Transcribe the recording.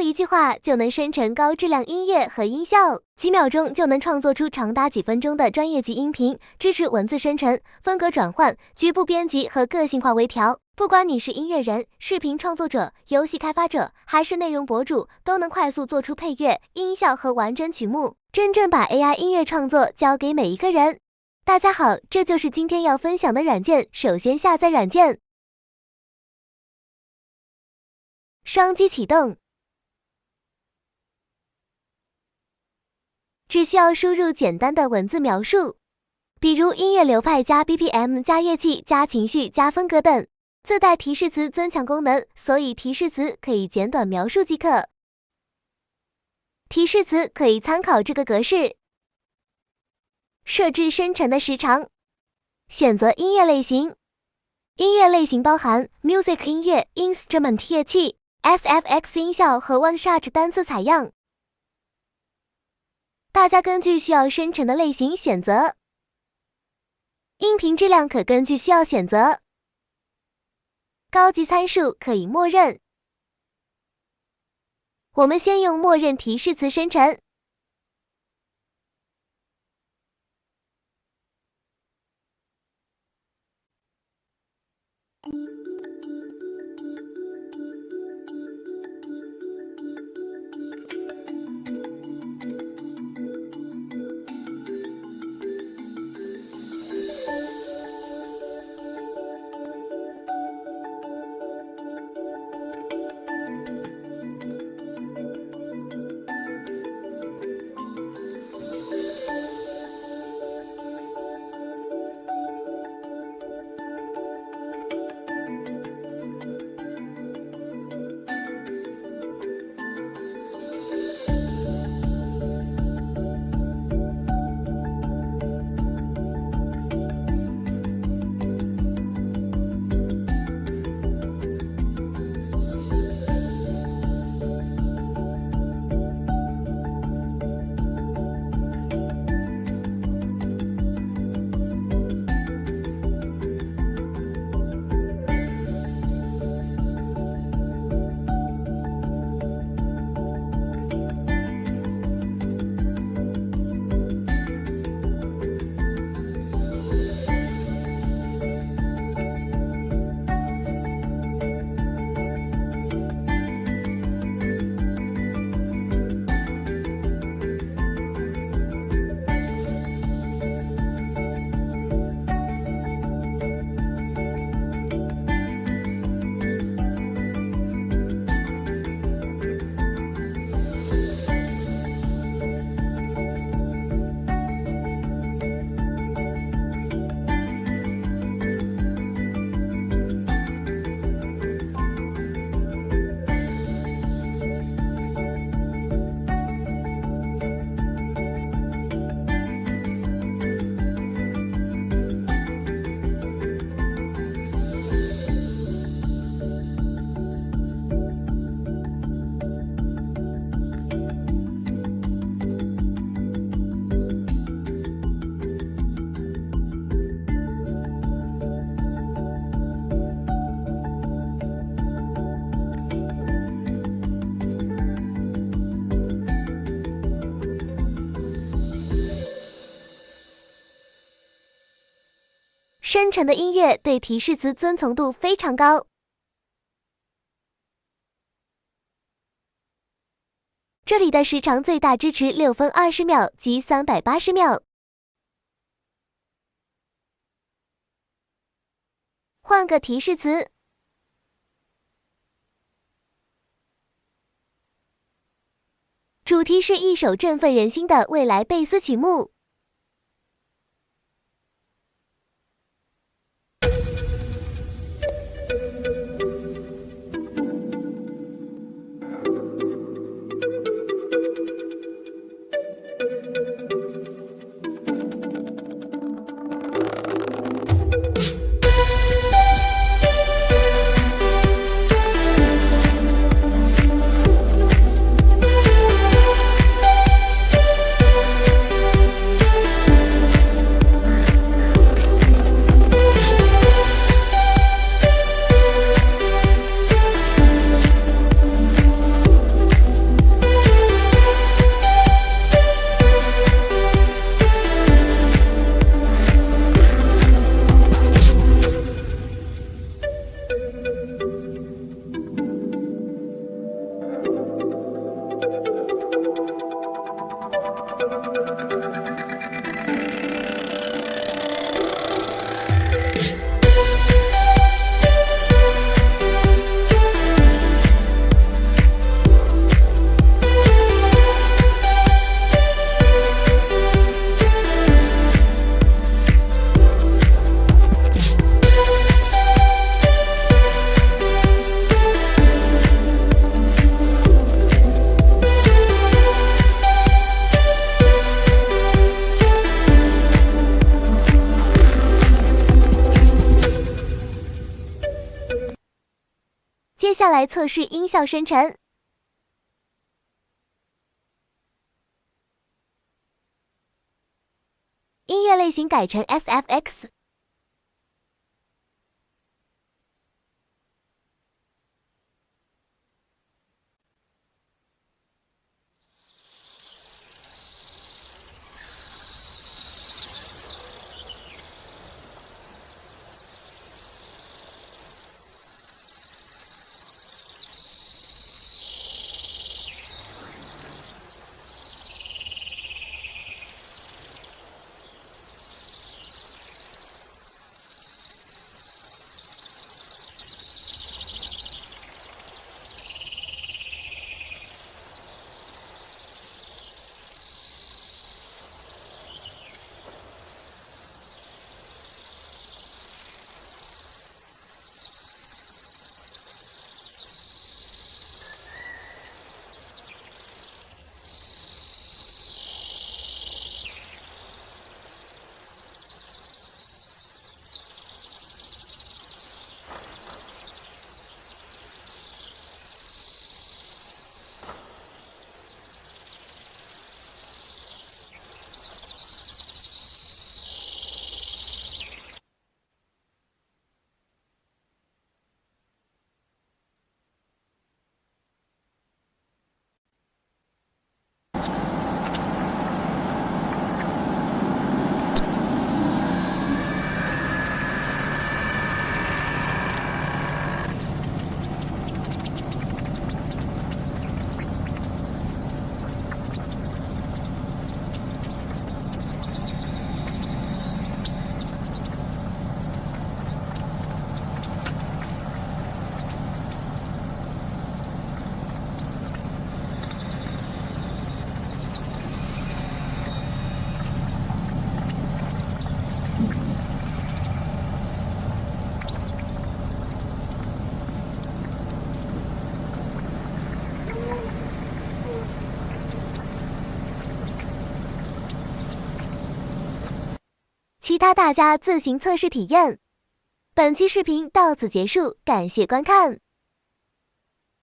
一句话就能生成高质量音乐和音效，几秒钟就能创作出长达几分钟的专业级音频，支持文字生成、风格转换、局部编辑和个性化微调。不管你是音乐人、视频创作者、游戏开发者，还是内容博主，都能快速做出配乐、音效和完整曲目，真正把 AI 音乐创作交给每一个人。大家好，这就是今天要分享的软件。首先下载软件，双击启动。只需要输入简单的文字描述，比如音乐流派加 BPM 加乐器加情绪加风格等。自带提示词增强功能，所以提示词可以简短描述即可。提示词可以参考这个格式。设置生成的时长，选择音乐类型。音乐类型包含 Music 音乐、Instrument 乐器、SFX 音效和 One Shot 单次采样。大家根据需要生成的类型选择。音频质量可根据需要选择。高级参数可以默认。我们先用默认提示词生成。生成的音乐对提示词遵从度非常高。这里的时长最大支持6分20秒及380秒。换个提示词。主题是一首振奋人心的未来贝斯曲目。下来测试音效生成。音乐类型改成 SFX。其他大家自行测试体验。本期视频到此结束，感谢观看。